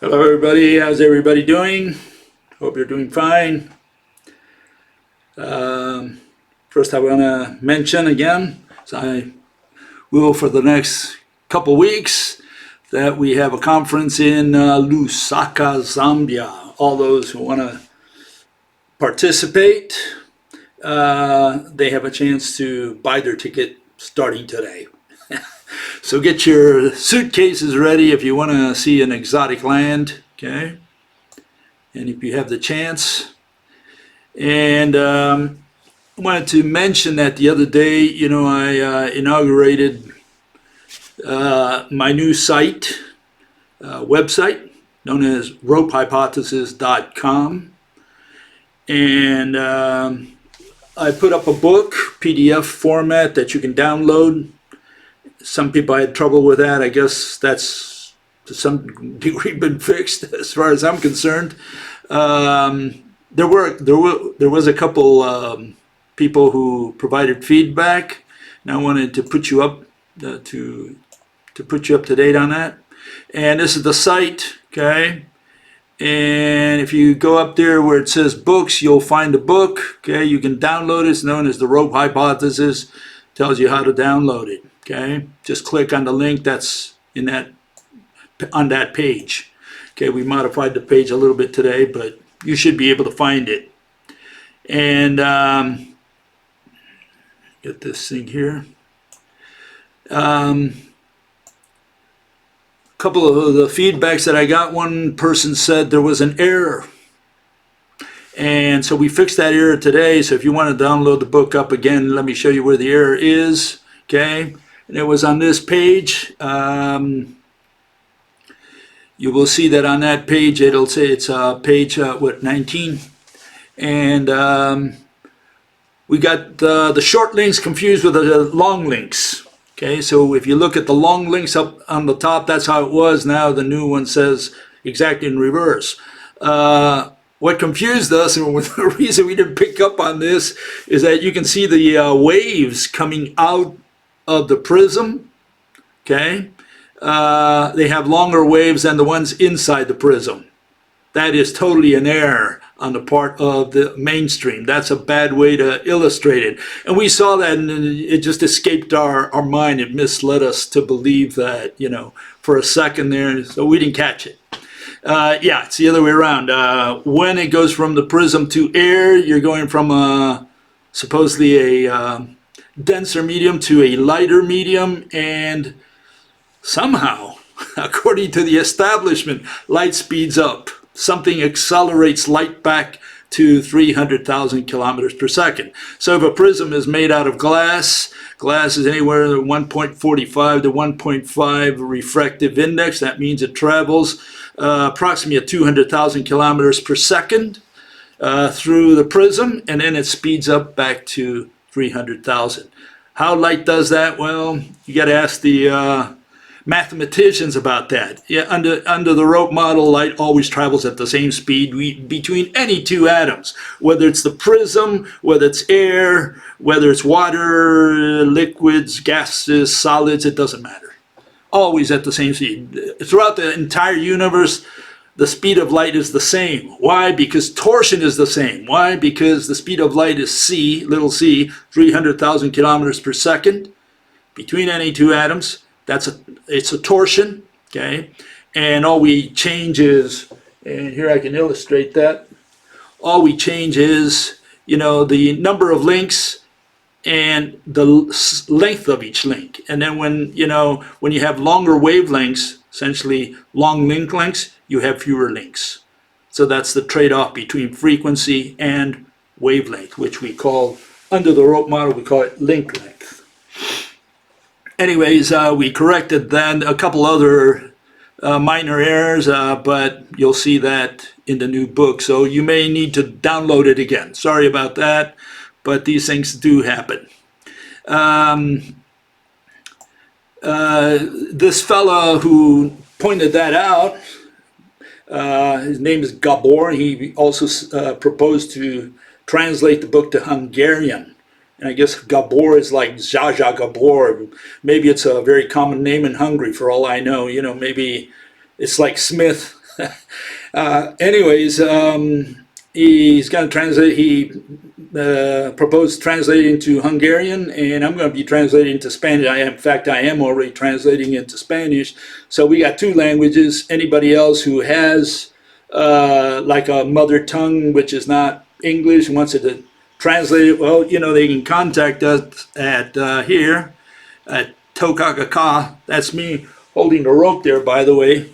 Hello everybody, how's everybody doing? Hope you're doing fine. First I want to mention again, so I will for the next couple weeks, that we have a conference in Lusaka, Zambia. All those who want to participate, they have a chance to buy their ticket starting today. So get your suitcases ready if you want to see an exotic land, okay? And if you have the chance. And I wanted to mention that the other day, I inaugurated my new site, website, known as ropehypothesis.com. And I put up a book, PDF format, that you can download. Some people had trouble with that. I guess that's to some degree been fixed as far as I'm concerned. There was a couple people who provided feedback, and I wanted to put you up to put you up to date on that. And this is the site, okay? And if you go up there where it says books, you'll find the book. Okay, you can download it. It's known as the Rope Hypothesis. Tells you how to download it. Okay, just click on the link that's in on that page. Okay, we modified the page a little bit today, but you should be able to find it. And get this thing here. Couple of the feedbacks that I got, one person said there was an error. And so we fixed that error today. So if you want to download the book up again, let me show you where the error is. Okay. And it was on this page. You will see that on that page, it'll say it's page 19. And we got the short links confused with the long links. Okay, so if you look at the long links up on the top, that's how it was. Now the new one says exactly in reverse. What confused us, and the reason we didn't pick up on this, is that you can see the waves coming out of the prism. Okay, they have longer waves than the ones inside the prism. That is totally an error on the part of the mainstream. That's a bad way to illustrate it. And we saw that, and it just escaped our mind. It misled us to believe that, for a second there, so we didn't catch it. Yeah, it's the other way around. When it goes from the prism to air, you're going from supposedly a denser medium to a lighter medium, and somehow, according to the establishment, light speeds up. Something accelerates light back to 300,000 kilometers per second. So if a prism is made out of glass is anywhere 1.45 to 1.5 refractive index. That means it travels approximately at 200,000 kilometers per second through the prism, and then it speeds up back to 300,000. How light does that? Well, you got to ask the mathematicians about that. Yeah, under the rope model, light always travels at the same speed between any two atoms, whether it's the prism, whether it's air, whether it's water, liquids, gases, solids, it doesn't matter. Always at the same speed. Throughout the entire universe, the speed of light is the same. Why? Because torsion is the same. Why? Because the speed of light is c, little c, 300,000 kilometers per second between any two atoms. It's a torsion, okay? And all we change is, and here I can illustrate that, all we change is, the number of links and the length of each link. And then when you have longer wavelengths, essentially long link lengths, you have fewer links. So that's the trade-off between frequency and wavelength, which we call, under the rope model, we call it link length. Anyways, we corrected then a couple other minor errors, but you'll see that in the new book. So you may need to download it again. Sorry about that, but these things do happen. This fella who pointed that out, his name is Gabor. He also proposed to translate the book to Hungarian. And I guess Gabor is like Zsa Gabor. Maybe it's a very common name in Hungary for all I know. Maybe it's like Smith Anyways, he's going to translate. He proposed translating to Hungarian, and I'm going to be translating to Spanish. In fact, I am already translating into Spanish. So we got two languages. Anybody else who has like a mother tongue, which is not English, wants it to translate it, well, they can contact us at here at Tokakaka. That's me holding the rope there, by the way,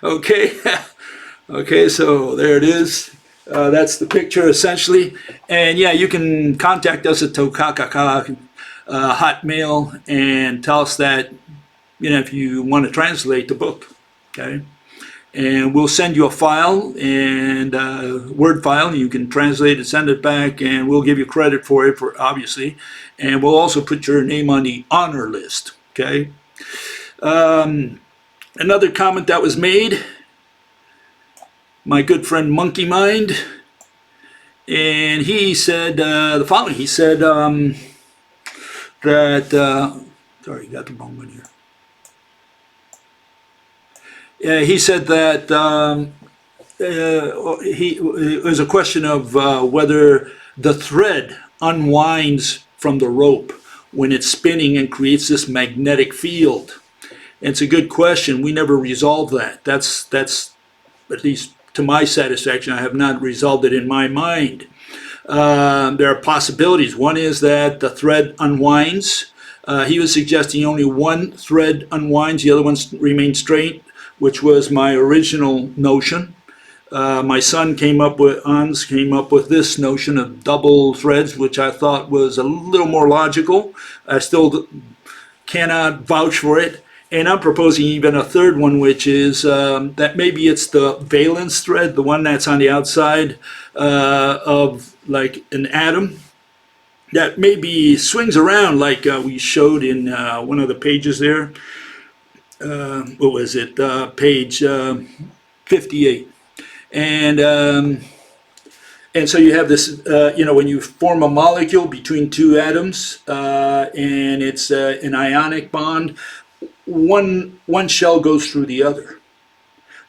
Okay. Okay, so there it is. That's the picture essentially. And yeah, you can contact us at Tokakaka Hotmail and tell us that, if you want to translate the book. Okay. And we'll send you a file, and Word file, and you can translate it, send it back, and we'll give you credit for it, obviously. And we'll also put your name on the honor list. Okay. Another comment that was made, my good friend Monkey Mind, and he said the following. He said that, sorry, got the wrong one here. He said that it was a question of whether the thread unwinds from the rope when it's spinning and creates this magnetic field. And it's a good question. We never resolved that. That's at least to my satisfaction. I have not resolved it in my mind. There are possibilities. One is that the thread unwinds. He was suggesting only one thread unwinds, the other ones remain straight, which was my original notion. My son Hans came up with this notion of double threads, which I thought was a little more logical. I still cannot vouch for it. And I'm proposing even a third one, which is that maybe it's the valence thread, the one that's on the outside of like an atom, that maybe swings around like we showed in one of the pages there. What was it? Page 58. And so you have this, when you form a molecule between two atoms, and it's an ionic bond, one shell goes through the other.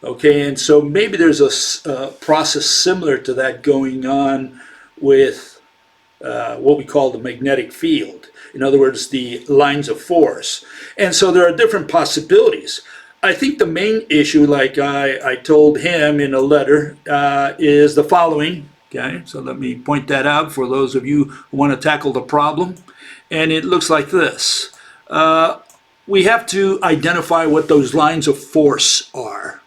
Okay, and so maybe there's a process similar to that going on with what we call the magnetic field. In other words, the lines of force. And so there are different possibilities. I think the main issue, like I told him in a letter, is the following. Okay, so let me point that out for those of you who want to tackle the problem. And it looks like this. We have to identify what those lines of force are.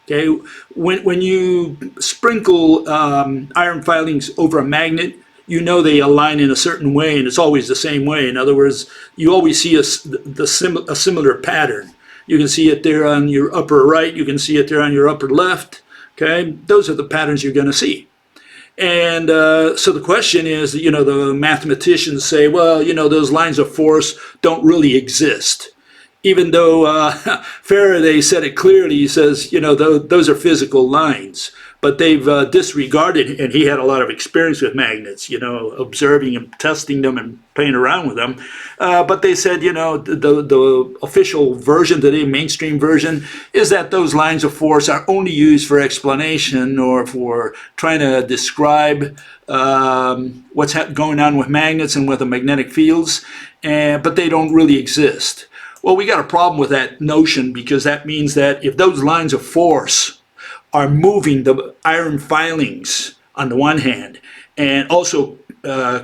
Okay, when you sprinkle iron filings over a magnet, they align in a certain way, and it's always the same way. In other words, you always see a similar pattern. You can see it there on your upper right. You can see it there on your upper left. Okay, those are the patterns you're going to see. And so the question is, the mathematicians say, well, those lines of force don't really exist. Even though Faraday said it clearly, he says, those are physical lines. But they've disregarded, and he had a lot of experience with magnets, observing and testing them and playing around with them. But they said, the official version today, mainstream version, is that those lines of force are only used for explanation or for trying to describe what's going on with magnets and with the magnetic fields, but they don't really exist. Well, we got a problem with that notion, because that means that if those lines of force are moving the iron filings on the one hand and also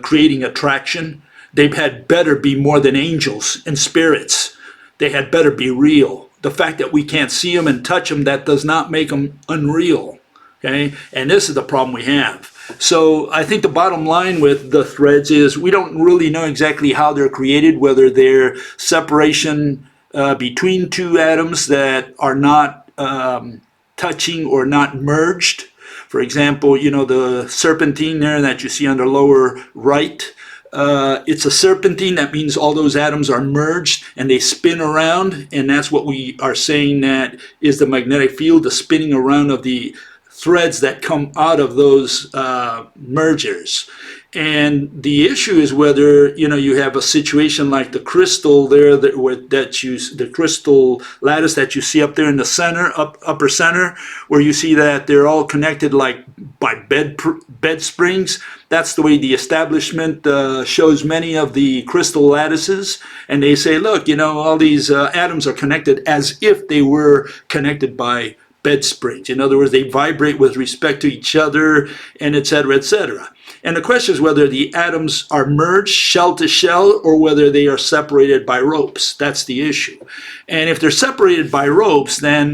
creating attraction, they had better be more than angels and spirits. They had better be real. The fact that we can't see them and touch them, that does not make them unreal. Okay? And this is the problem we have. So I think the bottom line with the threads is we don't really know exactly how they're created, whether they're separation between two atoms that are not touching or not merged. For example, the serpentine there that you see on the lower right, it's a serpentine. That means all those atoms are merged and they spin around, and that's what we are saying that is the magnetic field, the spinning around of the threads that come out of those mergers. And the issue is whether, you know, you have a situation like the crystal there, the crystal lattice that you see up there in the center, upper center, where you see that they're all connected like by bed springs. That's the way the establishment shows many of the crystal lattices. And they say, look, you know, all these atoms are connected as if they were connected by bed springs. In other words, they vibrate with respect to each other, and et cetera, et cetera. And the question is whether the atoms are merged shell to shell or whether they are separated by ropes. That's the issue. And if they're separated by ropes, then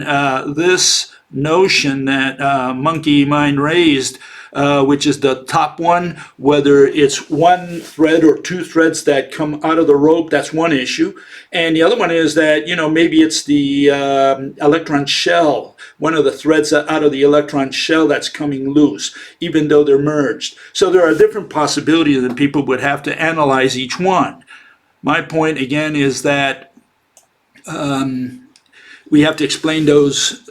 this notion that Monkey Mind raised, which is the top one, whether it's one thread or two threads that come out of the rope, that's one issue. And the other one is that, you know, maybe it's the electron shell, one of the threads out of the electron shell that's coming loose, even though they're merged. So there are different possibilities and people would have to analyze each one. My point, again, is that we have to explain those,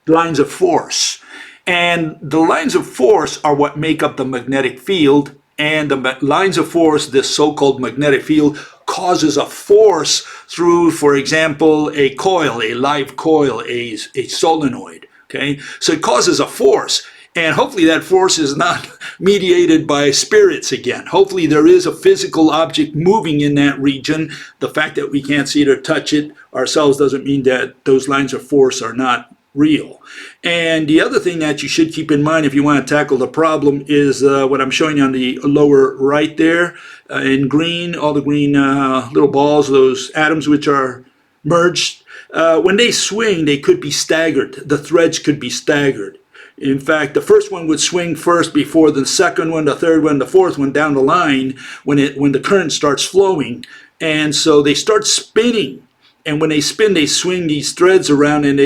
lines of force. And the lines of force are what make up the magnetic field. And the lines of force, this so-called magnetic field, causes a force through, for example, a coil, a live coil, a solenoid. Okay, so it causes a force. And hopefully that force is not mediated by spirits again. Hopefully there is a physical object moving in that region. The fact that we can't see it or touch it ourselves doesn't mean that those lines of force are not real. And the other thing that you should keep in mind if you want to tackle the problem is what I'm showing you on the lower right there in green, all the green little balls, those atoms which are merged. When they swing, they could be staggered. The threads could be staggered. In fact, the first one would swing first before the second one, the third one, the fourth one down the line when the current starts flowing. And so they start spinning. And when they spin, they swing these threads around, and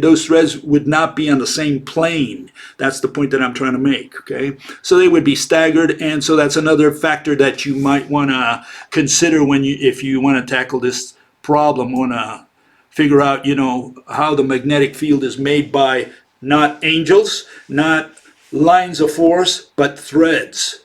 those threads would not be on the same plane. That's the point that I'm trying to make, okay? So they would be staggered, and so that's another factor that you might want to consider if you want to tackle this problem, want to figure out, you know, how the magnetic field is made by not angels, not lines of force, but threads,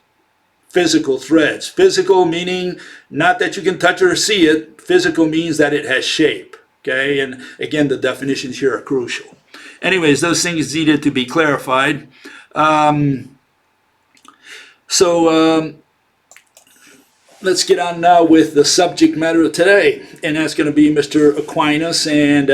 physical threads. Physical meaning not that you can touch or see it. Physical means that it has shape, okay? And again, the definitions here are crucial. Anyways, those things needed to be clarified. Let's get on now with the subject matter of today, and that's going to be Mr. Aquinas and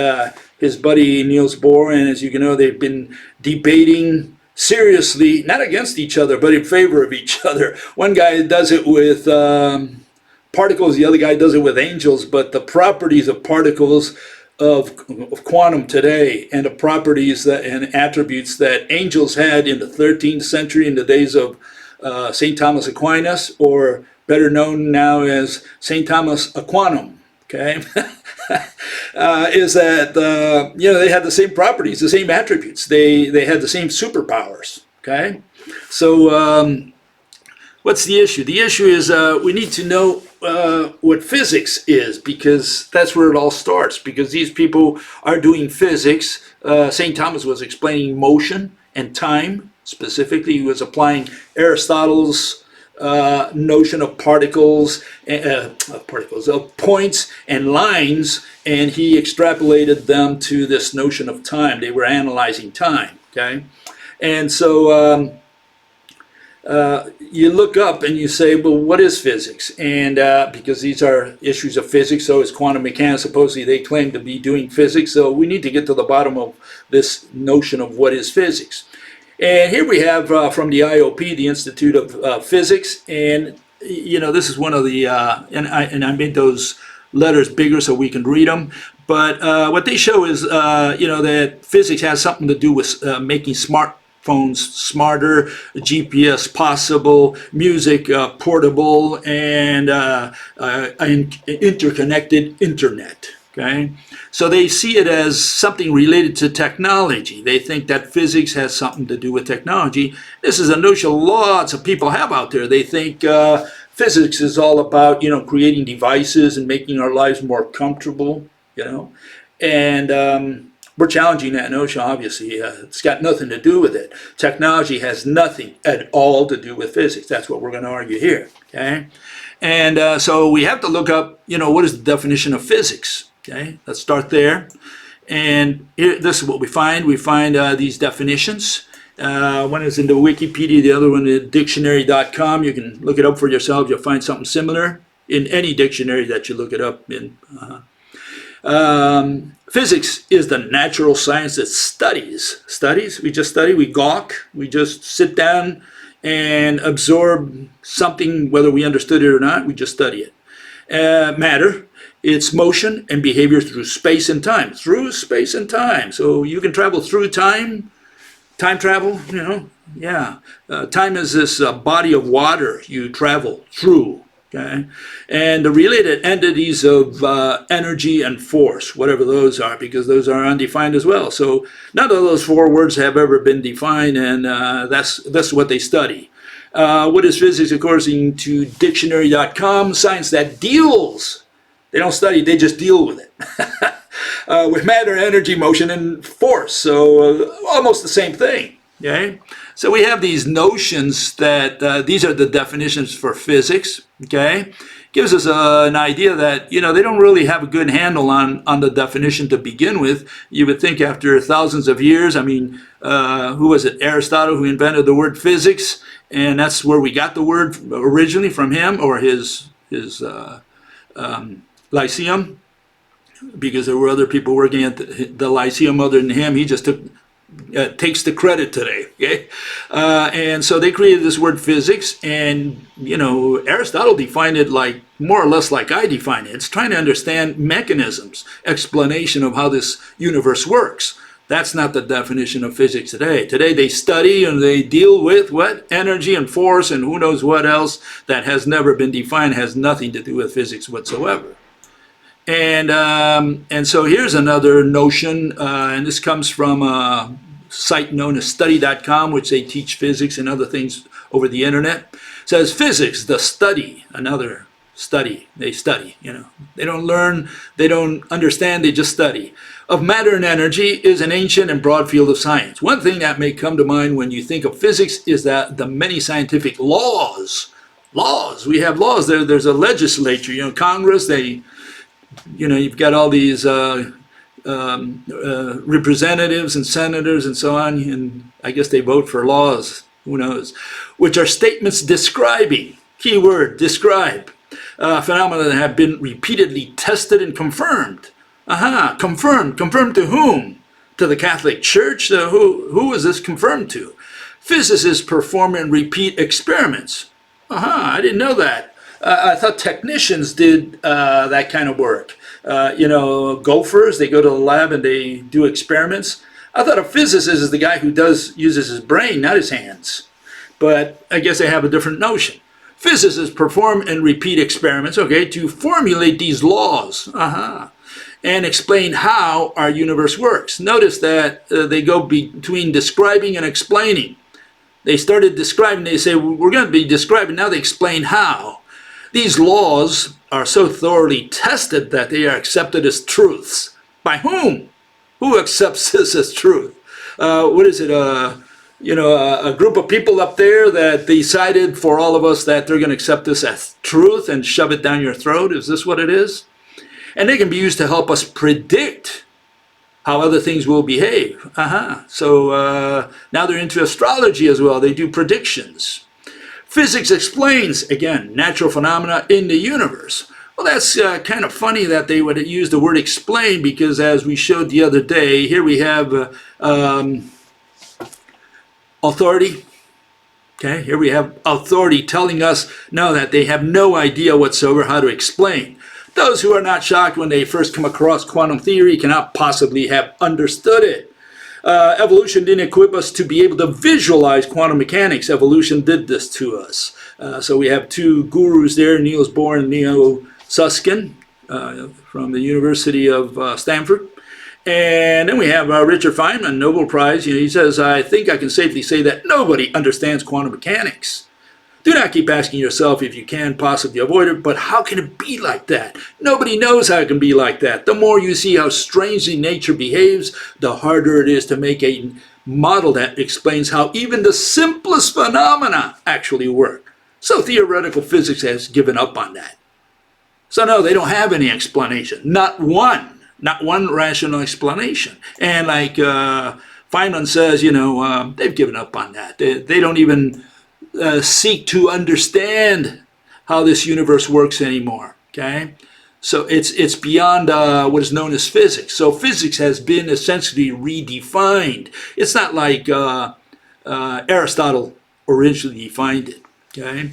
his buddy Niels Bohr. And as you can know, they've been debating seriously, not against each other, but in favor of each other. One guy does it with particles, the other guy does it with angels, but the properties of particles of quantum today and the properties and attributes that angels had in the 13th century in the days of St. Thomas Aquinas, or better known now as St. Thomas Aquanum, okay, is that, you know, they had the same properties, the same attributes. They had the same superpowers, okay? So what's the issue? The issue is we need to know what physics is, because that's where it all starts, because these people are doing physics. St. Thomas was explaining motion and time. Specifically, he was applying Aristotle's notion of particles, of points and lines, and he extrapolated them to this notion of time. They were analyzing time, okay? And so you look up and you say, well, what is physics? And because these are issues of physics, so is quantum mechanics. Supposedly they claim to be doing physics, so we need to get to the bottom of this notion of what is physics. And here we have from the IOP, the Institute of Physics, and you know, this is one of the, and I made those letters bigger so we can read them, but what they show is, you know, that physics has something to do with making smartphones smarter, GPS possible, music portable, and an interconnected internet, okay? So they see it as something related to technology. They think that physics has something to do with technology. This is a notion lots of people have out there. They think physics is all about, you know, creating devices and making our lives more comfortable, you know. And we're challenging that notion, obviously. It's got nothing to do with it. Technology has nothing at all to do with physics. That's what we're going to argue here. Okay? And so we have to look up, what is the definition of physics? Okay? Let's start there. And here, this is what we find. We find these definitions. One is in the Wikipedia, the other one is dictionary.com. You can look it up for yourself. You'll find something similar in any dictionary that you look it up in. Physics is the natural science that studies. We just study, we gawk, we just sit down and absorb something, whether we understood it or not, we just study it. Matter, it's motion and behavior through space and time. Through space and time. So you can travel through time. Time travel, yeah. Time is this body of water you travel through. Okay, and the related entities of energy and force, whatever those are, because those are undefined as well. So none of those four words have ever been defined, and that's what they study. What is physics according to dictionary.com? Science that deals. They don't study, they just deal with it. With matter, energy, motion, and force. So almost the same thing. Okay? So we have these notions that these are the definitions for physics. Okay? Gives us an idea that, they don't really have a good handle on the definition to begin with. You would think after thousands of years, who was it? Aristotle, who invented the word physics, and that's where we got the word originally from him, or his Lyceum, because there were other people working at the Lyceum other than him. He just takes the credit today. Okay, and so they created this word physics, and Aristotle defined it like more or less like I define it. It's trying to understand mechanisms, explanation of how this universe works. That's not the definition of physics today. Today they study and they deal with what? Energy and force and who knows what else that has never been defined, has nothing to do with physics whatsoever. And so here's another notion, and this comes from a site known as study.com, which they teach physics and other things over the internet. It says physics, the study, another study. They study, They don't learn, they don't understand, they just study. Of matter and energy is an ancient and broad field of science. One thing that may come to mind when you think of physics is that the many scientific laws. We have laws. There's a legislature, Congress, you've got all these representatives and senators and so on, and I guess they vote for laws, who knows, which are statements describing, keyword, describe, phenomena that have been repeatedly tested and confirmed. Confirmed to whom? To the Catholic Church? Who is this confirmed to? Physicists perform and repeat experiments. I didn't know that. I thought technicians did that kind of work. Gophers, they go to the lab and they do experiments. I thought a physicist is the guy who uses his brain, not his hands. But I guess they have a different notion. Physicists perform and repeat experiments, to formulate these laws, and explain how our universe works. Notice that they go between describing and explaining. They started describing, they say, we're going to be describing, now they explain how. These laws are so thoroughly tested that they are accepted as truths. By whom? Who accepts this as truth? What is it? A group of people up there that decided for all of us that they're going to accept this as truth and shove it down your throat? Is this what it is? And they can be used to help us predict how other things will behave. So now they're into astrology as well. They do predictions. Physics explains, again, natural phenomena in the universe. Well, that's kind of funny that they would use the word explain, because as we showed the other day, here we have authority. Okay, here we have authority telling us no, that they have no idea whatsoever how to explain. Those who are not shocked when they first come across quantum theory cannot possibly have understood it. Evolution didn't equip us to be able to visualize quantum mechanics. Evolution did this to us. So we have two gurus there, Niels Bohr and Neo Susskind from the University of Stanford. And then we have Richard Feynman, Nobel Prize. He says, I think I can safely say that nobody understands quantum mechanics. Do not keep asking yourself if you can possibly avoid it, but how can it be like that? Nobody knows how it can be like that. The more you see how strangely nature behaves, the harder it is to make a model that explains how even the simplest phenomena actually work. So theoretical physics has given up on that. So no, they don't have any explanation. Not one rational explanation. And like Feynman says, they've given up on that. They don't even seek to understand how this universe works anymore. Okay, so it's beyond what is known as physics. So physics has been essentially redefined. It's not like Aristotle originally defined it. Okay.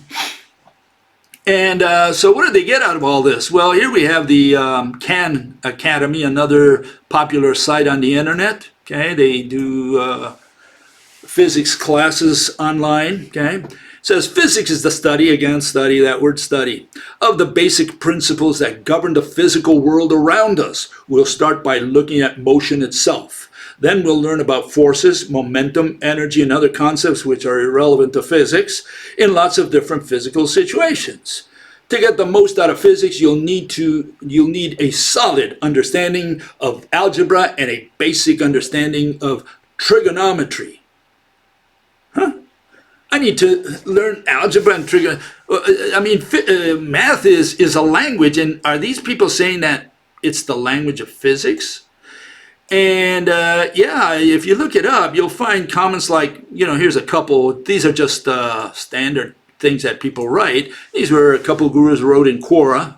And so what did they get out of all this? Well, here we have the Khan Academy, another popular site on the internet. Okay, they do physics classes online. Okay, it says physics is the study, again, study, that word study, of the basic principles that govern the physical world around us. We'll start by looking at motion itself. Then we'll learn about forces, momentum, energy, and other concepts which are irrelevant to physics in lots of different physical situations. To get the most out of physics, you'll need a solid understanding of algebra and a basic understanding of trigonometry. I need to learn algebra and trigonometry. I mean, math is a language, and are these people saying that it's the language of physics? And yeah, if you look it up, you'll find comments like, here's a couple. These are just standard things that people write. These were a couple of gurus wrote in Quora,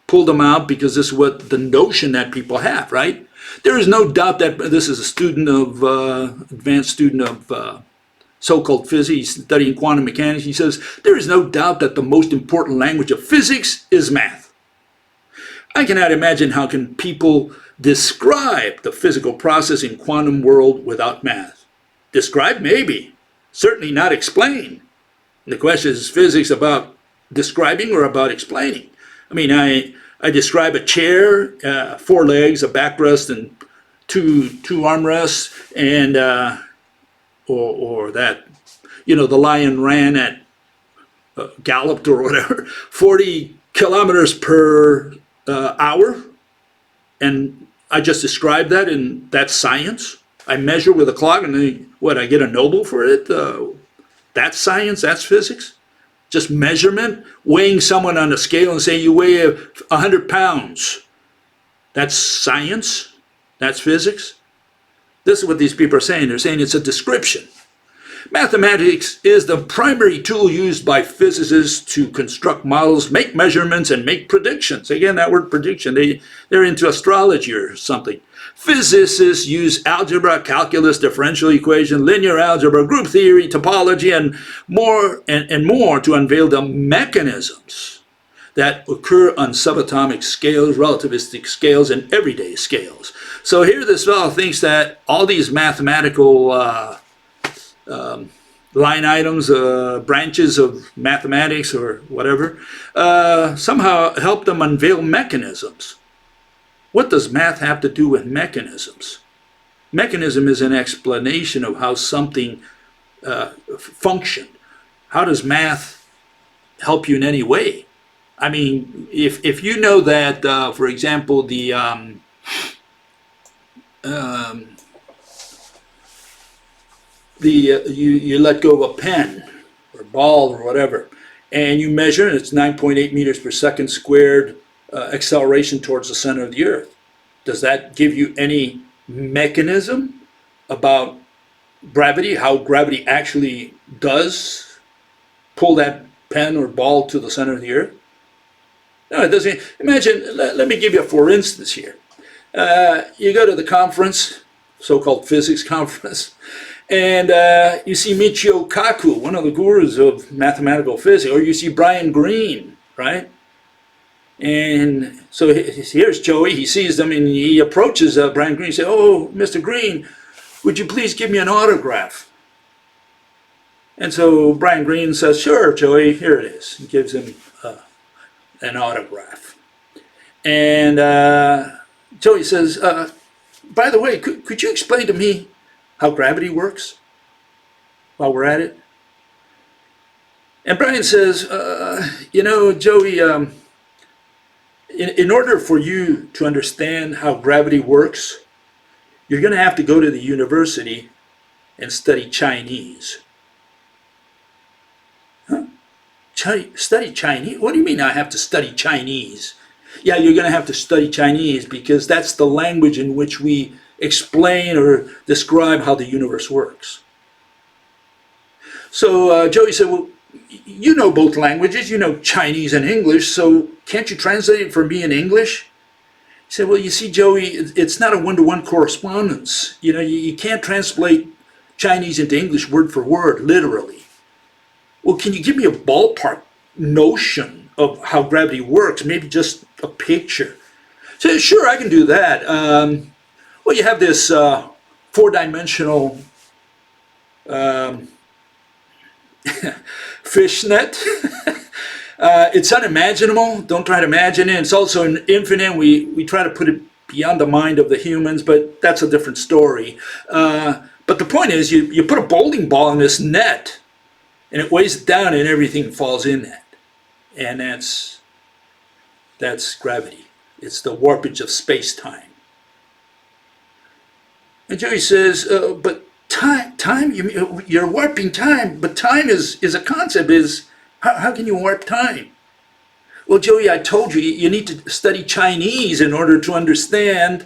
pulled them out because this is what the notion that people have, right? There is no doubt that this is a student of, advanced student of so-called physics, studying quantum mechanics. He says, there is no doubt that the most important language of physics is math. I cannot imagine how can people describe the physical process in quantum world without math. Describe, maybe. Certainly not explain. The question is physics about describing or about explaining? I mean, I describe a chair, 4 legs, a backrest, and two armrests, and or that, the lion ran at galloped or whatever, 40 kilometers per hour, and I just described that, and that's science. I measure with a clock, and I get a Nobel for it? That's science, that's physics. Just measurement, weighing someone on a scale and saying you weigh 100 pounds. That's science, that's physics. This is what these people are saying. They're saying it's a description. Mathematics is the primary tool used by physicists to construct models, make measurements, and make predictions. Again, that word prediction, they're into astrology or something. Physicists use algebra, calculus, differential equation, linear algebra, group theory, topology, and more to unveil the mechanisms that occur on subatomic scales, relativistic scales, and everyday scales. So here this fellow thinks that all these mathematical line items, branches of mathematics or whatever, somehow help them unveil mechanisms. What does math have to do with mechanisms? Mechanism is an explanation of how something functions. How does math help you in any way? I mean, if you know that, for example, you let go of a pen or ball or whatever, and you measure, and it's 9.8 meters per second squared acceleration towards the center of the earth. Does that give you any mechanism about gravity, how gravity actually does pull that pen or ball to the center of the earth? No, it doesn't. Imagine, let me give you a for instance here. You go to the conference, so-called physics conference, and you see Michio Kaku, one of the gurus of mathematical physics, or you see Brian Greene, right? And so here's Joey, he sees them and he approaches Brian Greene and says, "Oh, Mr. Greene, would you please give me an autograph?" And so Brian Greene says, "Sure, Joey, here it is." He gives him an autograph. And Joey says, "By the way, could you explain to me how gravity works while we're at it?" And Brian says, you know, Joey, in order for you to understand how gravity works, you're going to have to go to the university and study Chinese. Huh? Study Chinese? What do you mean I have to study Chinese? Yeah, you're going to have to study Chinese because that's the language in which we explain or describe how the universe works. So Joey said, well, you know both languages, you know Chinese and English, so can't you translate it for me in English? He said, well, you see, Joey, it's not a one-to-one correspondence. You know, you can't translate Chinese into English word for word, literally. Well, can you give me a ballpark notion of how gravity works? Maybe just a picture. So, sure, I can do that. Well, you have this four-dimensional fishnet. It's unimaginable. Don't try to imagine it. It's also infinite. We try to put it beyond the mind of the humans, but that's a different story. But the point is, you put a bowling ball in this net, and it weighs it down, and everything falls in that. And that's gravity. It's the warpage of space-time. And Joey says, but time, you're warping time, but time is a concept. How can you warp time? Well, Joey, I told you, you need to study Chinese in order to understand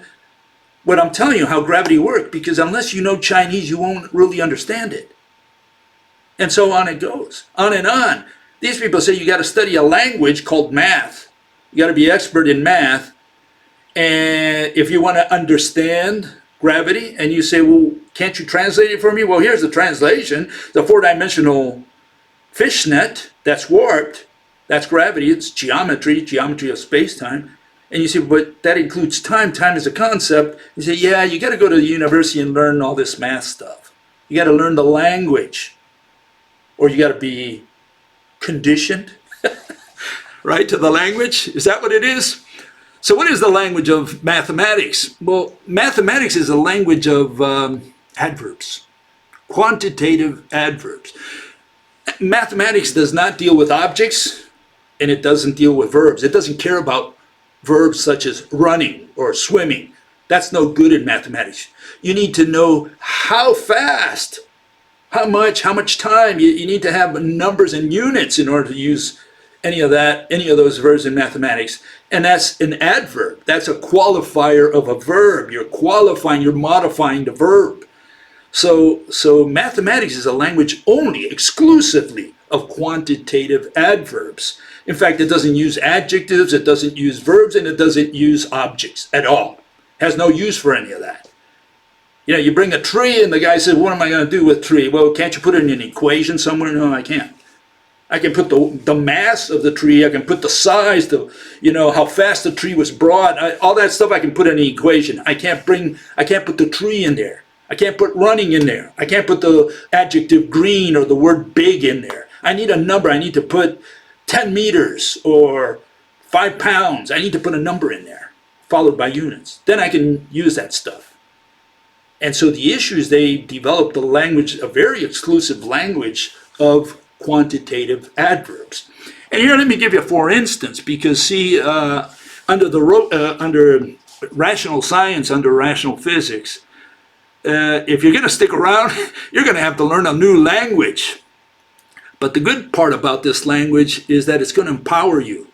what I'm telling you, how gravity works, because unless you know Chinese, you won't really understand it. And so on it goes, on and on. These people say you got to study a language called math. You got to be expert in math. And if you want to understand gravity, and you say, well, can't you translate it for me? Well, here's the translation. The four-dimensional fishnet that's warped, that's gravity. It's geometry of space-time. And you say, but that includes time. Time is a concept. You say, yeah, you got to go to the university and learn all this math stuff. You got to learn the language. Or you got to be conditioned, right, to the language. Is that what it is? So what is the language of mathematics? Well, mathematics is a language of adverbs, quantitative adverbs. Mathematics does not deal with objects, and it doesn't deal with verbs. It doesn't care about verbs such as running or swimming. That's no good in mathematics. You need to know how fast, how much time. You need to have numbers and units in order to use any of those verbs in mathematics. And that's an adverb. That's a qualifier of a verb. You're qualifying, you're modifying the verb. So mathematics is a language only, exclusively, of quantitative adverbs. In fact, it doesn't use adjectives, it doesn't use verbs, and it doesn't use objects at all. It has no use for any of that. You know, you bring a tree and the guy says, what am I going to do with tree? Well, can't you put it in an equation somewhere? No, I can't. I can put the mass of the tree, I can put the size, how fast the tree was brought, all that stuff I can put in an equation. I can't put the tree in there. I can't put running in there. I can't put the adjective green or the word big in there. I need a number. I need to put 10 meters or 5 pounds. I need to put a number in there, followed by units. Then I can use that stuff. And so the issue is they developed a language, a very exclusive language of quantitative adverbs. And here, let me give you for instance, because see, under rational science, under rational physics, if you're going to stick around, you're going to have to learn a new language. But the good part about this language is that it's going to empower you.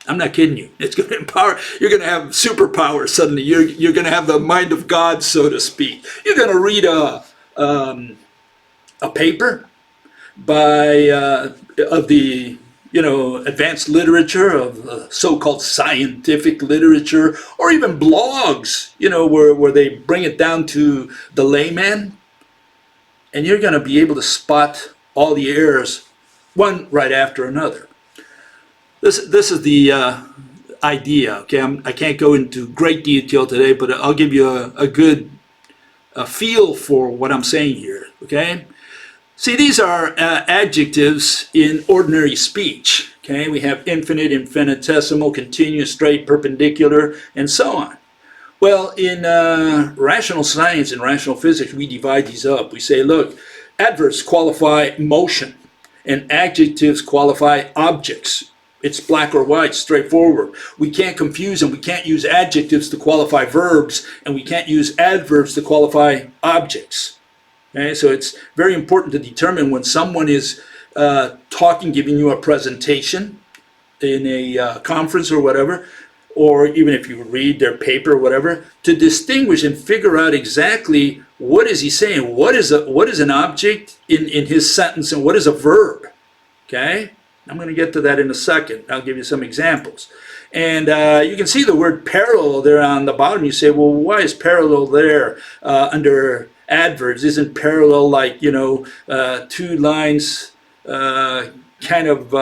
I'm not kidding you. It's going to empower. You're going to have superpowers suddenly. You're going to have the mind of God, so to speak. You're going to read a paper by of the advanced literature, of so-called scientific literature, or even blogs, where they bring it down to the layman, and you're going to be able to spot all the errors, one right after another. This is the idea. Okay, I can't go into great detail today, but I'll give you a good feel for what I'm saying here. Okay. See, these are adjectives in ordinary speech. Okay, we have infinite, infinitesimal, continuous, straight, perpendicular, and so on. Well, in rational science and rational physics, we divide these up. We say, look, adverbs qualify motion. and adjectives qualify objects. It's black or white, straightforward. We can't confuse them. We can't use adjectives to qualify verbs, and we can't use adverbs to qualify objects. Okay? So it's very important to determine when someone is talking, giving you a presentation in a conference or whatever, or even if you read their paper or whatever, to distinguish and figure out exactly what is he saying, what is an object in his sentence, and what is a verb. Okay? I'm going to get to that in a second. I'll give you some examples. And you can see the word parallel there on the bottom. You say, well, why is parallel there under adverbs? Isn't parallel like, two lines kind of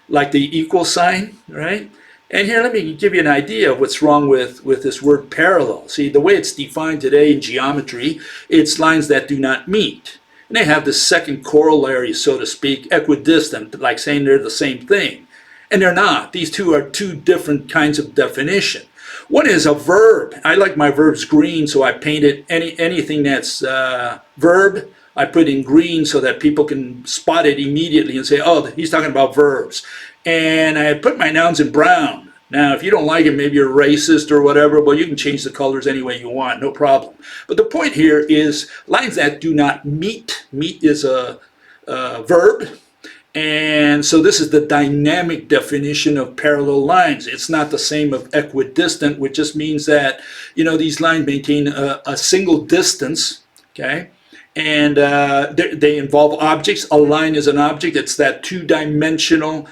like the equal sign, right? And here, let me give you an idea of what's wrong with this word parallel. See, the way it's defined today in geometry, it's lines that do not meet. And they have this second corollary, so to speak, equidistant, like saying they're the same thing. And they're not. These two are two different kinds of definition. One is a verb. I like my verbs green, so I painted anything that's verb. I put in green so that people can spot it immediately and say, oh, he's talking about verbs. And I put my nouns in brown. Now, if you don't like it, maybe you're racist or whatever, well, you can change the colors any way you want, no problem. But the point here is lines that do not meet. Meet is a verb. And so this is the dynamic definition of parallel lines. It's not the same of equidistant, which just means that, these lines maintain a single distance, okay? And they involve objects. A line is an object. It's that two-dimensional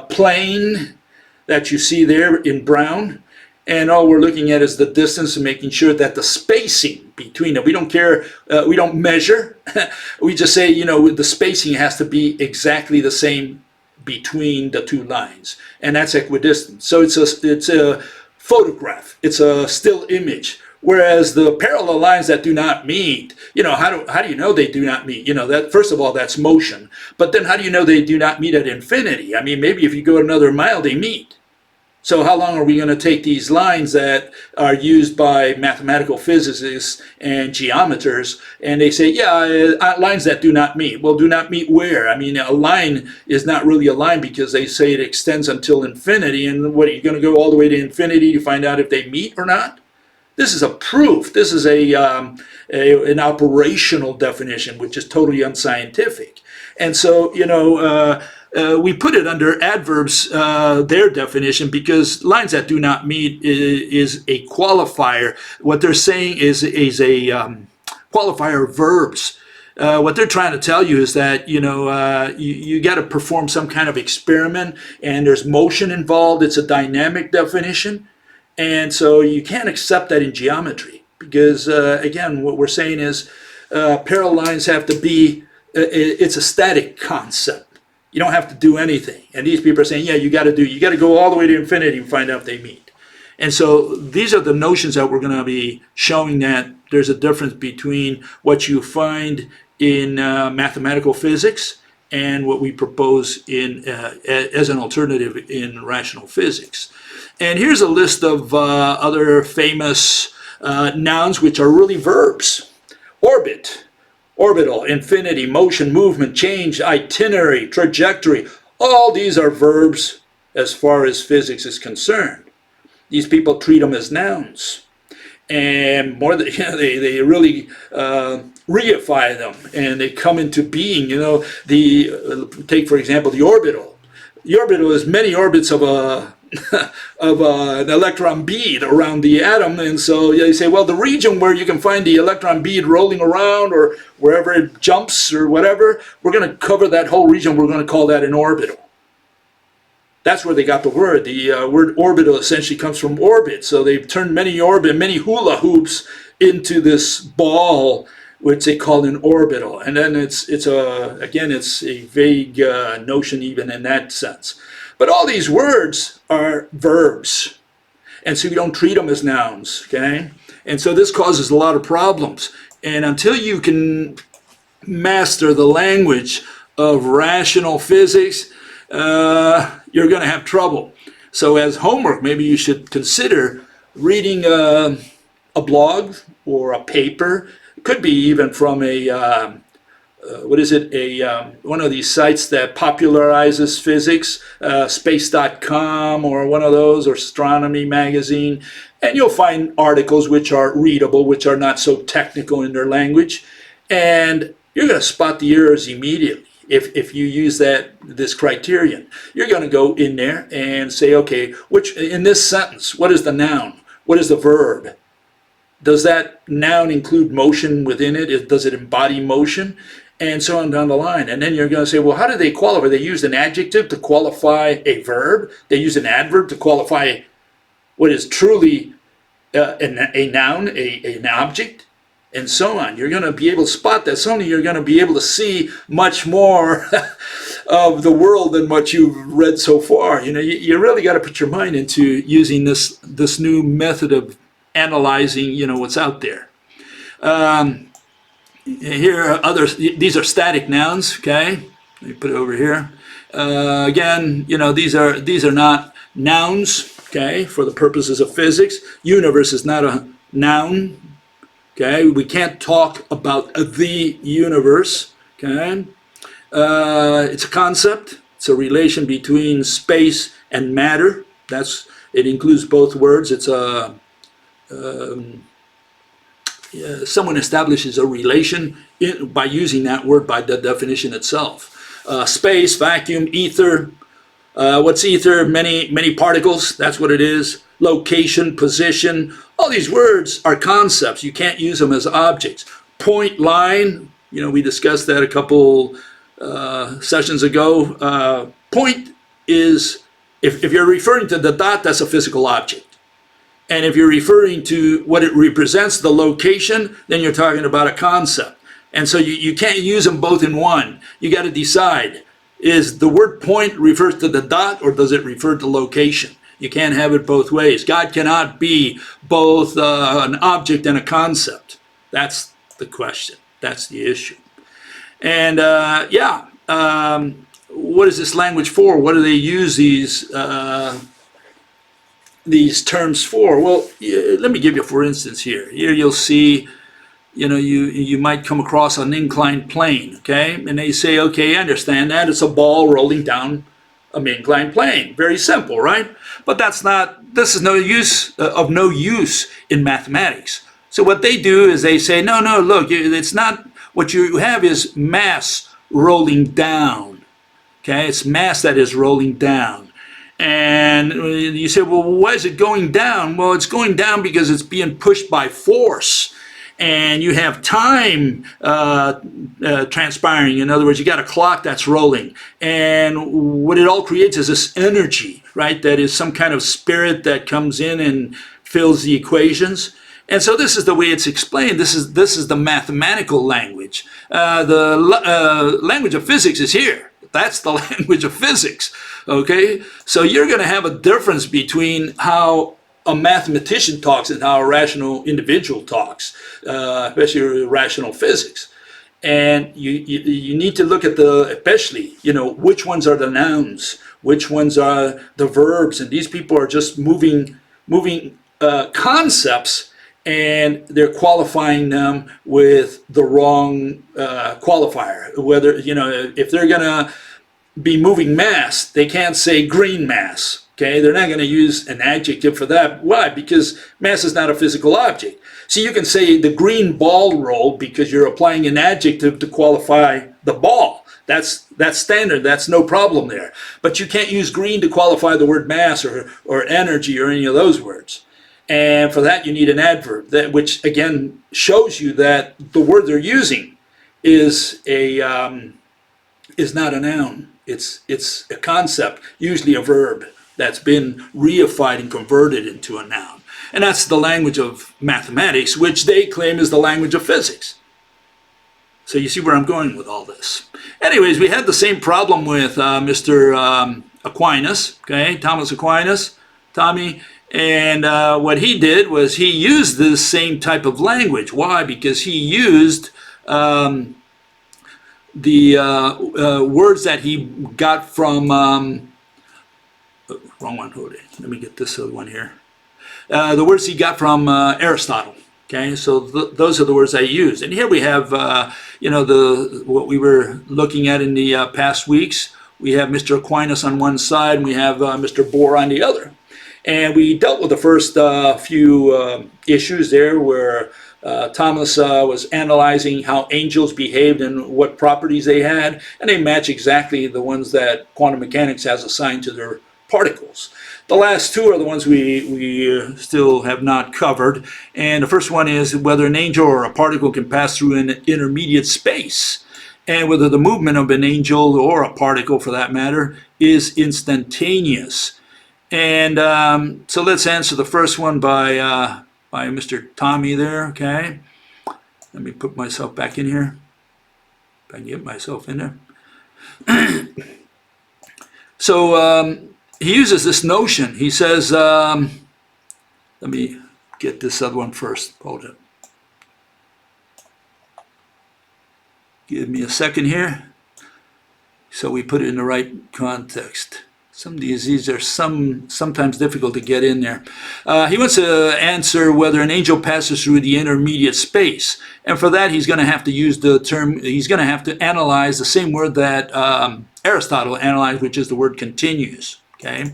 plane that you see there in brown, and all we're looking at is the distance and making sure that the spacing between them, we don't care, we don't measure, we just say, the spacing has to be exactly the same between the two lines, and that's equidistant. So it's a photograph, it's a still image. Whereas the parallel lines that do not meet, how do you know they do not meet? That first of all, that's motion. But then how do you know they do not meet at infinity? I mean, maybe if you go another mile, they meet. So how long are we going to take these lines that are used by mathematical physicists and geometers, and they say, lines that do not meet. Well, do not meet where? I mean, a line is not really a line because they say it extends until infinity, and what, are you going to go all the way to infinity to find out if they meet or not? This is a proof. This is an operational definition, which is totally unscientific. And so, we put it under adverbs, their definition, because lines that do not meet is a qualifier. What they're saying is a qualifier of verbs. What they're trying to tell you is that, you got to perform some kind of experiment, and there's motion involved. It's a dynamic definition. And so you can't accept that in geometry because, again, what we're saying is parallel lines have to be, it's a static concept. You don't have to do anything. And these people are saying, you got to go all the way to infinity and find out if they meet. And so these are the notions that we're going to be showing, that there's a difference between what you find in mathematical physics and what we propose as an alternative in rational physics. And here's a list of other famous nouns which are really verbs. Orbit, orbital, infinity, motion, movement, change, itinerary, trajectory. All these are verbs as far as physics is concerned. These people treat them as nouns. And more than, they really reify them, and they come into being. Take for example the orbital. The orbital is many orbits of an electron bead around the atom, and so they say, well, the region where you can find the electron bead rolling around or wherever it jumps or whatever, we're going to cover that whole region. We're going to call that an orbital. That's where they got the word. The word orbital essentially comes from orbit. So they've turned many hula hoops into this ball, which they call an orbital. And then it's a vague notion even in that sense. But all these words are verbs. And so you don't treat them as nouns, okay? And so this causes a lot of problems. And until you can master the language of rational physics, you're going to have trouble. So as homework, maybe you should consider reading a blog or a paper. It could be even from a what is it, one of these sites that popularizes physics, space.com or one of those, or Astronomy Magazine, and you'll find articles which are readable, which are not so technical in their language, and you're going to spot the errors immediately. If you use this criterion, you're going to go in there and say, okay, which in this sentence, what is the noun? What is the verb? Does that noun include motion within it? Does it embody motion? And so on down the line. And then you're going to say, well, how do they qualify? They use an adjective to qualify a verb. They use an adverb to qualify what is truly a noun, an object, and so on. You're going to be able to spot that. Suddenly you're going to be able to see much more of the world than what you've read so far. You really got to put your mind into using this new method of analyzing, what's out there. Here are others. These are static nouns. Okay, let me put it over here. Again, these are not nouns. Okay, for the purposes of physics, universe is not a noun. Okay, we can't talk about the universe. Okay, it's a concept. It's a relation between space and matter. It includes both words. It's a someone establishes a relation by using that word by the definition itself. Space, vacuum, ether. What's ether? Many particles. That's what it is. Location, position. All these words are concepts. You can't use them as objects. Point, line. We discussed that a couple sessions ago. Point is, if you're referring to the dot, that's a physical object. And if you're referring to what it represents, the location, then you're talking about a concept. And so you can't use them both in one. You got to decide. Is the word point refers to the dot, or does it refer to location? You can't have it both ways. God cannot be both an object and a concept. That's the question. That's the issue. And what is this language for? What do they use these terms for? Well, let me give you, for instance, here you'll see, you might come across an inclined plane, okay? And they say, okay, I understand that. It's a ball rolling down an inclined plane. Very simple, right? But this is no use in mathematics. So what they do is they say, no, look, it's not, what you have is mass rolling down, okay? It's mass that is rolling down. And you say, well, why is it going down? Well, it's going down because it's being pushed by force. And you have time transpiring. In other words, you got a clock that's rolling. And what it all creates is this energy, right? That is some kind of spirit that comes in and fills the equations. And so this is the way it's explained. This is the mathematical language. The language of physics is here. That's the language of physics. Okay? So you're going to have a difference between how a mathematician talks and how a rational individual talks, especially rational physics. And you need to look at especially, which ones are the nouns, which ones are the verbs, and these people are just moving concepts, and they're qualifying them with the wrong qualifier. Whether, if they're gonna be moving mass, they can't say green mass. Okay, they're not going to use an adjective for that. Why? Because mass is not a physical object. So you can say the green ball rolled because you're applying an adjective to qualify the ball. That's standard. That's no problem there. But you can't use green to qualify the word mass or energy or any of those words. And for that, you need an adverb, which again shows you that the word they're using is not a noun. It's a concept, usually a verb, that's been reified and converted into a noun. And that's the language of mathematics, which they claim is the language of physics. So you see where I'm going with all this. Anyways, we had the same problem with Mr. Aquinas, okay, Thomas Aquinas, Tommy. And what he did was he used this same type of language. Why? Because he used the words that he got from... wrong one, hold it. Let me get this other one here. The words he got from Aristotle. Okay, so those are the words I use. And here we have, you know, what we were looking at in the past weeks. We have Mr. Aquinas on one side, and we have Mr. Bohr on the other. And we dealt with the first few issues there where Thomas was analyzing how angels behaved and what properties they had, and they match exactly the ones that quantum mechanics has assigned to their particles. The last two are the ones we still have not covered, and the first one is whether an angel or a particle can pass through an intermediate space, and whether the movement of an angel or a particle, for that matter, is instantaneous. And so let's answer the first one by Mr. Tommy there, okay? Let me put myself back in here. If I can get myself in there. So he uses this notion. He says, let me get this other one first. Hold it. Give me a second here. So we put it in the right context. Some of these are sometimes difficult to get in there. He wants to answer whether an angel passes through the intermediate space. And for that, he's going to have to use the term, he's going to have to analyze the same word that Aristotle analyzed, which is the word continuous. Okay?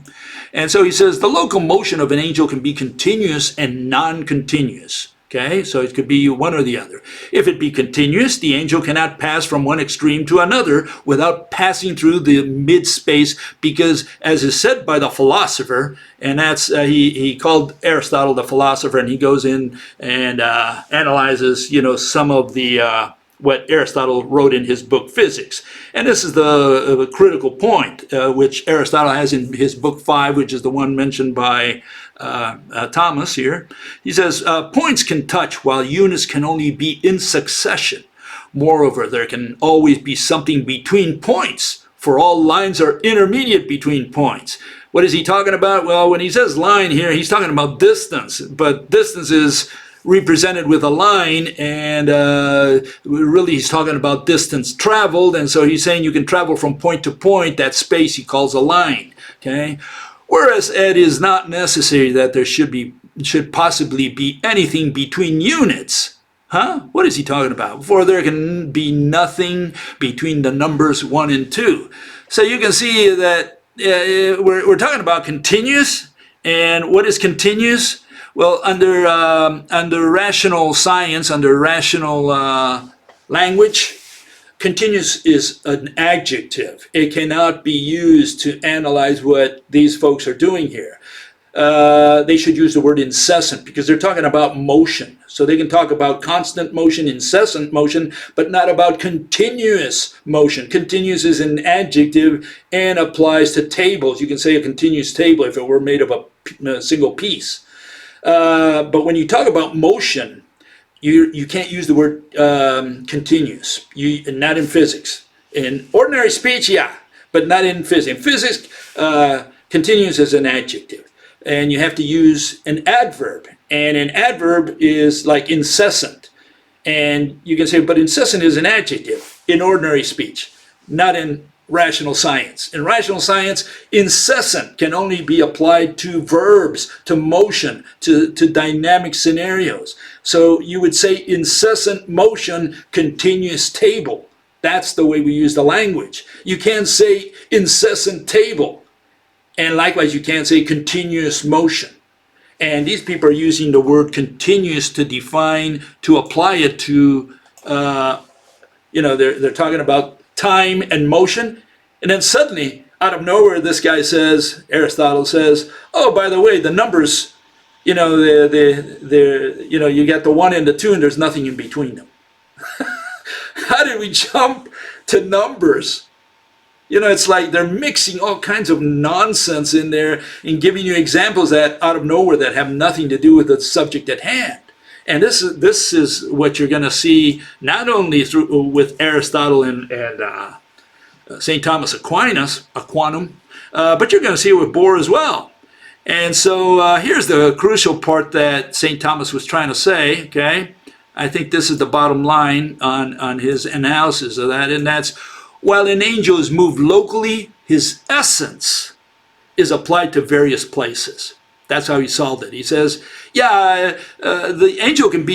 And so he says the local motion of an angel can be continuous and non-continuous. Okay, so it could be one or the other. If it be continuous, the angel cannot pass from one extreme to another without passing through the mid-space, because, as is said by the philosopher, and that's he called Aristotle the philosopher, and he goes in and analyzes, you know, some of the what Aristotle wrote in his book Physics. And this is the critical point, which Aristotle has in his book 5, which is the one mentioned by Thomas here. He says, points can touch while units can only be in succession. Moreover, there can always be something between points, for all lines are intermediate between points. What is he talking about? Well, when he says line here, he's talking about distance, but distance is represented with a line, and really he's talking about distance traveled, and so he's saying you can travel from point to point. That space he calls a line. Okay, whereas it is not necessary that there should possibly be anything between units. Huh? What is he talking about? For there can be nothing between the numbers 1 and 2. So you can see that we're talking about continuous, and what is continuous? Well, under rational science, under rational language, continuous is an adjective. It cannot be used to analyze what these folks are doing here. They should use the word incessant, because they're talking about motion. So they can talk about constant motion, incessant motion, but not about continuous motion. Continuous is an adjective and applies to tables. You can say a continuous table if it were made of a single piece. But when you talk about motion, you can't use the word continuous. Not in physics. In ordinary speech, yeah, but not in physics. In physics, continuous is an adjective, and you have to use an adverb. And an adverb is like incessant, and you can say, but incessant is an adjective in ordinary speech, not in rational science. In rational science, incessant can only be applied to verbs, to motion, to dynamic scenarios. So you would say incessant motion, continuous table. That's the way we use the language. You can't say incessant table. And likewise, you can't say continuous motion. And these people are using the word continuous to define, to apply it to, they're talking about time and motion, and then suddenly, out of nowhere, this guy says, Aristotle says, oh, by the way, the numbers, you got the 1 and the 2, and there's nothing in between them. How did we jump to numbers? It's like they're mixing all kinds of nonsense in there and giving you examples that out of nowhere that have nothing to do with the subject at hand. And this is what you're going to see not only with Aristotle and St. Thomas Aquinas, but you're going to see it with Bohr as well. And so here's the crucial part that St. Thomas was trying to say, okay? I think this is the bottom line on his analysis of that, and that's, while an angel is moved locally, his essence is applied to various places. That's how he solved it. He says, yeah, the angel can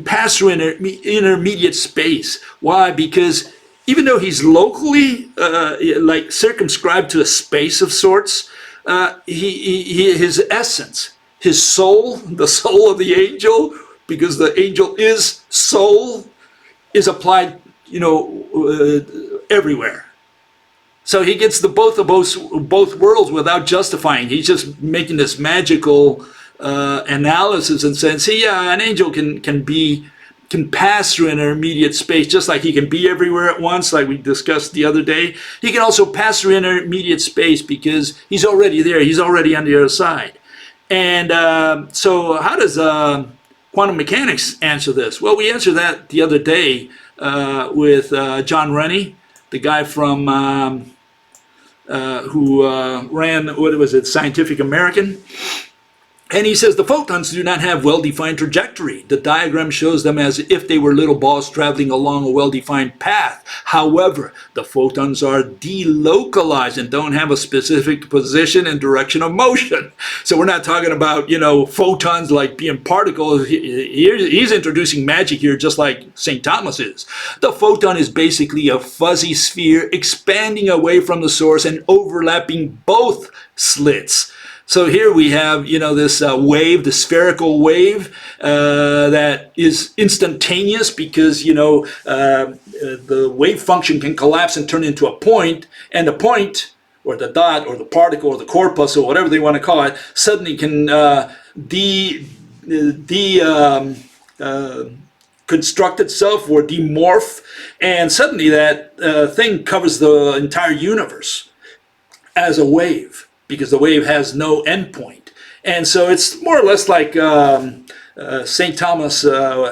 pass through intermediate space. Why? Because even though he's locally like circumscribed to a space of sorts, his essence, his soul, the soul of the angel, because the angel is soul, is applied, everywhere. So he gets the both worlds without justifying. He's just making this magical analysis and saying, see, yeah, an angel can pass through an intermediate space, just like he can be everywhere at once, like we discussed the other day. He can also pass through intermediate space because he's already there. He's already on the other side. And so how does quantum mechanics answer this? Well, we answered that the other day with John Rennie, the guy from who ran, what was it, Scientific American. And he says the photons do not have well-defined trajectory. The diagram shows them as if they were little balls traveling along a well-defined path. However, the photons are delocalized and don't have a specific position and direction of motion. So we're not talking about, photons like being particles. He's introducing magic here, just like St. Thomas is. The photon is basically a fuzzy sphere expanding away from the source and overlapping both slits. So here we have, this wave, the spherical wave that is instantaneous because, the wave function can collapse and turn into a point, and the point, or the dot, or the particle, or the corpus, or whatever they want to call it, suddenly can construct itself or demorph, and suddenly that thing covers the entire universe as a wave, because the wave has no endpoint. And so it's more or less like St. Thomas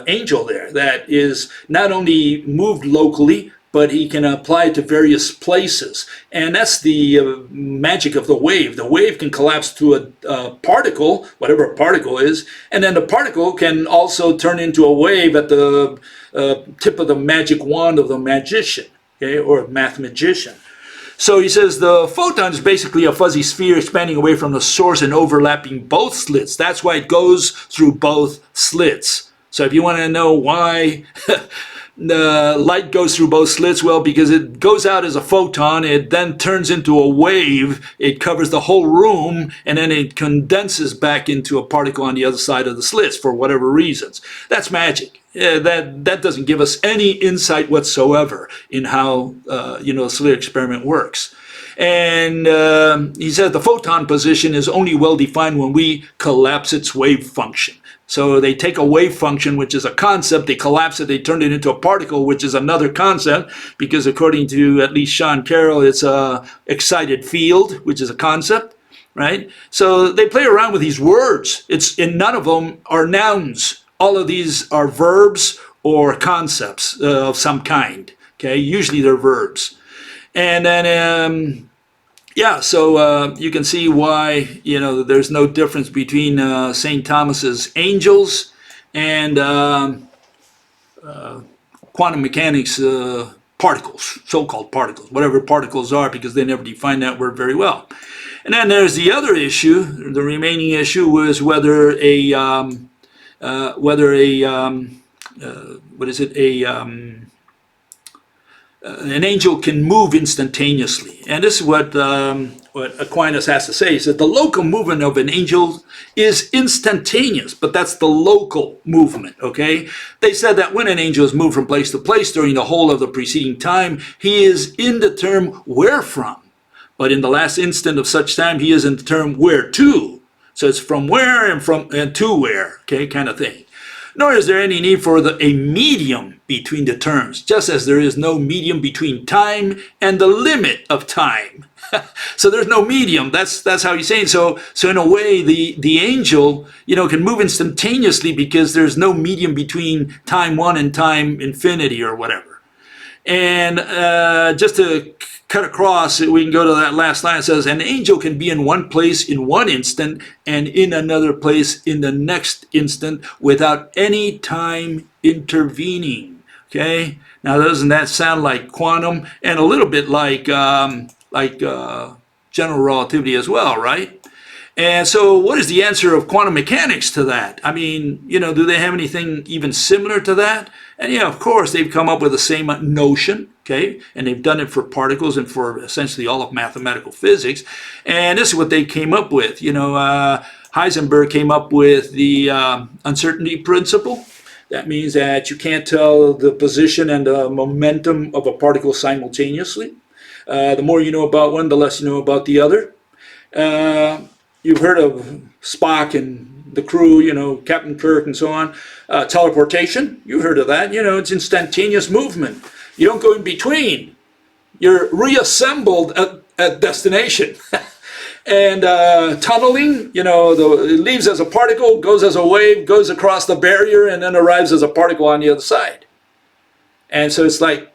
angel there, that is not only moved locally, but he can apply it to various places. And that's the magic of the wave. The wave can collapse to a particle, whatever a particle is, and then the particle can also turn into a wave at the tip of the magic wand of the magician, okay, or mathematician. So he says the photon is basically a fuzzy sphere expanding away from the source and overlapping both slits. That's why it goes through both slits. So if you want to know why the light goes through both slits, well, because it goes out as a photon, it then turns into a wave, it covers the whole room, and then it condenses back into a particle on the other side of the slits for whatever reasons. That's magic. That doesn't give us any insight whatsoever in how the slit experiment works. And he said the photon position is only well defined when we collapse its wave function. So they take a wave function, which is a concept, they collapse it, they turn it into a particle, which is another concept, because according to at least Sean Carroll, it's a excited field, which is a concept, right? So they play around with these words. And none of them are nouns. All of these are verbs or concepts of some kind, okay? Usually they're verbs. And then, so you can see why, there's no difference between St. Thomas's angels and quantum mechanics particles, so-called particles, whatever particles are, because they never define that word very well. And then there's the other issue. The remaining issue was whether an angel can move instantaneously. And this is what Aquinas has to say. He said the local movement of an angel is instantaneous, but that's the local movement, okay? They said that when an angel is moved from place to place during the whole of the preceding time, he is in the term where from. But in the last instant of such time, he is in the term where to. So it's from where and to where, okay, kind of thing. Nor is there any need for a medium between the terms, just as there is no medium between time and the limit of time. So there's no medium. That's how he's saying. So in a way, the angel, can move instantaneously because there's no medium between time one and time infinity or whatever. And just to cut across, we can go to that last line. It says, an angel can be in one place in one instant and in another place in the next instant without any time intervening. Okay? Now, doesn't that sound like quantum and a little bit like general relativity as well, right? And so what is the answer of quantum mechanics to that? I mean, do they have anything even similar to that? And yeah, of course, they've come up with the same notion, okay? And they've done it for particles and for essentially all of mathematical physics. And this is what they came up with. Heisenberg came up with the uncertainty principle. That means that you can't tell the position and the momentum of a particle simultaneously. The more you know about one, the less you know about the other. You've heard of Spock and the crew, Captain Kirk and so on. Teleportation, you've heard of that. It's instantaneous movement. You don't go in between. You're reassembled at destination. And tunneling, it leaves as a particle, goes as a wave, goes across the barrier, and then arrives as a particle on the other side. And so it's like,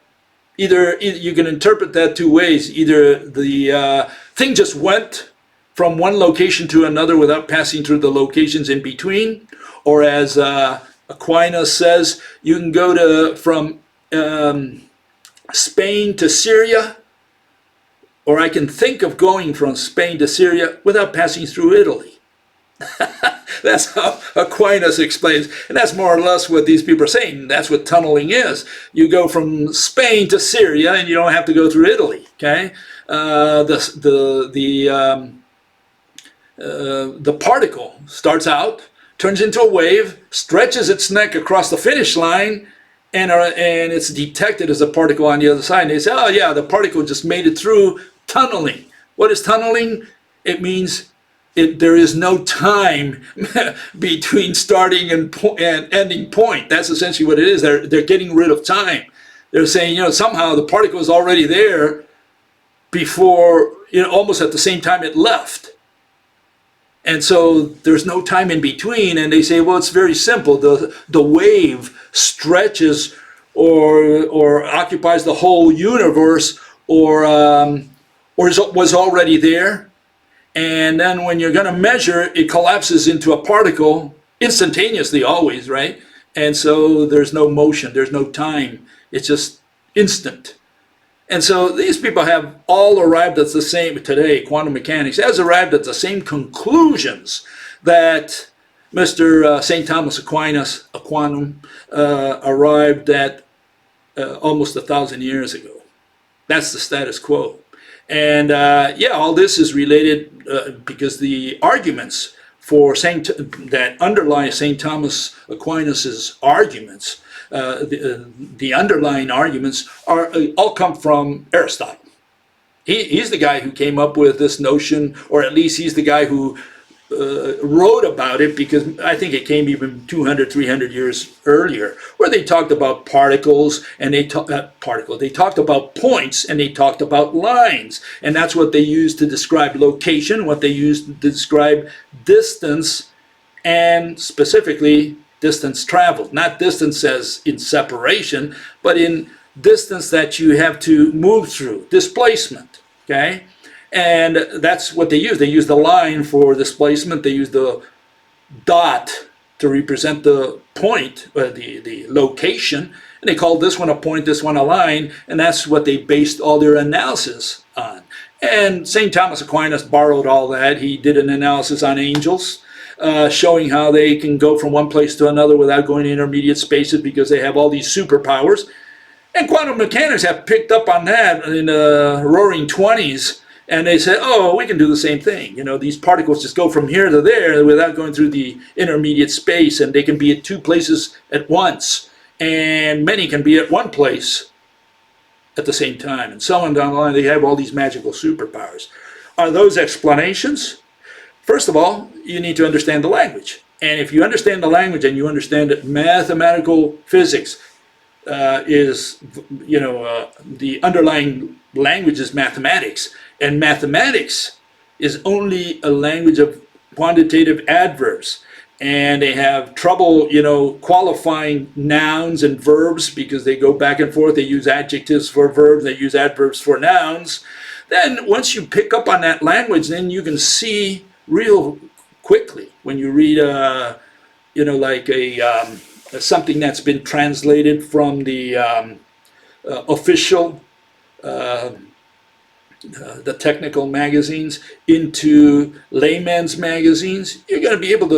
either you can interpret that two ways. Either the thing just went from one location to another without passing through the locations in between, or as Aquinas says, you can go from Spain to Syria, or I can think of going from Spain to Syria without passing through Italy. That's how Aquinas explains, and that's more or less what these people are saying. That's what tunneling is. You go from Spain to Syria, and you don't have to go through Italy. Okay, the particle starts out, turns into a wave, stretches its neck across the finish line, and it's detected as a particle on the other side. And they say, oh yeah, the particle just made it through tunneling. What is tunneling? It means there is no time between starting and ending point. That's essentially what it is. They're getting rid of time. They're saying, somehow the particle is already there before, almost at the same time it left. And so there's no time in between. And they say, well, it's very simple. The wave stretches or occupies the whole universe, or was already there. And then when you're going to measure, it collapses into a particle instantaneously, always, right? And so there's no motion, there's no time. It's just instant. And so these people have all arrived at the same, today, quantum mechanics has arrived at the same conclusions that Mr. St. Thomas Aquinas arrived at almost 1,000 years ago. That's the status quo. And all this is related because the arguments for that underlie St. Thomas Aquinas's arguments, the underlying arguments all come from Aristotle. He's the guy who came up with this notion, or at least he's the guy who wrote about it, because I think it came even 200, 300 years earlier, where they talked about particles, and they talked about points, and they talked about lines, and that's what they used to describe location, what they used to describe distance, and specifically distance traveled. Not distance as in separation, but in distance that you have to move through, displacement, okay? And that's what they use. They use the line for displacement. They use the dot to represent the point, the location. And they call this one a point, this one a line. And that's what they based all their analysis on. And St. Thomas Aquinas borrowed all that. He did an analysis on angels, showing how they can go from one place to another without going to intermediate spaces because they have all these superpowers. And quantum mechanics have picked up on that in the roaring 20s. And they say, oh, we can do the same thing. These particles just go from here to there without going through the intermediate space, and they can be at two places at once. And many can be at one place at the same time. And so on down the line, they have all these magical superpowers. Are those explanations? First of all, you need to understand the language. And if you understand the language and you understand that mathematical physics is, the underlying language is mathematics. And mathematics is only a language of quantitative adverbs. And they have trouble, qualifying nouns and verbs because they go back and forth. They use adjectives for verbs. They use adverbs for nouns. Then once you pick up on that language, then you can see real quickly when you read, something that's been translated from the official the technical magazines into layman's magazines, you're going to be able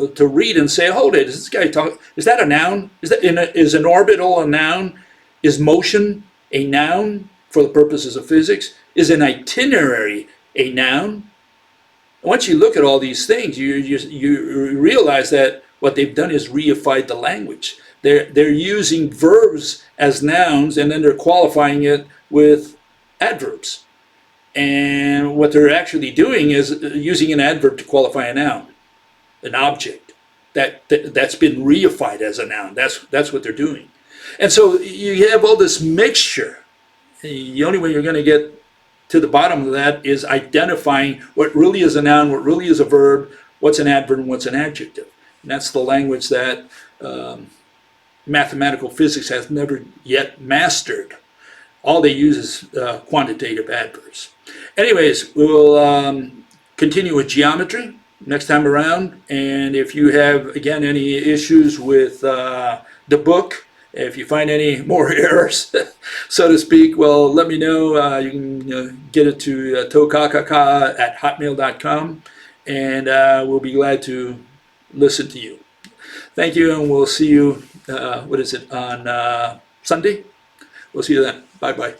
to read and say, hold it, is this guy talking? Is that a noun? Is an orbital a noun? Is motion a noun for the purposes of physics? Is an itinerary a noun? Once you look at all these things, you realize that what they've done is reified the language. They're using verbs as nouns, and then they're qualifying it with adverbs. And what they're actually doing is using an adverb to qualify a noun, an object that's been reified as a noun. That's what they're doing. And so you have all this mixture. The only way you're going to get to the bottom of that is identifying what really is a noun, what really is a verb, what's an adverb, and what's an adjective. And that's the language that mathematical physics has never yet mastered. All they use is quantitative adverbs. Anyways, we'll continue with geometry next time around. And if you have, again, any issues with the book, if you find any more errors, so to speak, well, let me know. You can get it to tokakaka@hotmail.com, and we'll be glad to listen to you. Thank you, and we'll see you, on Sunday? We'll see you then. Bye-bye.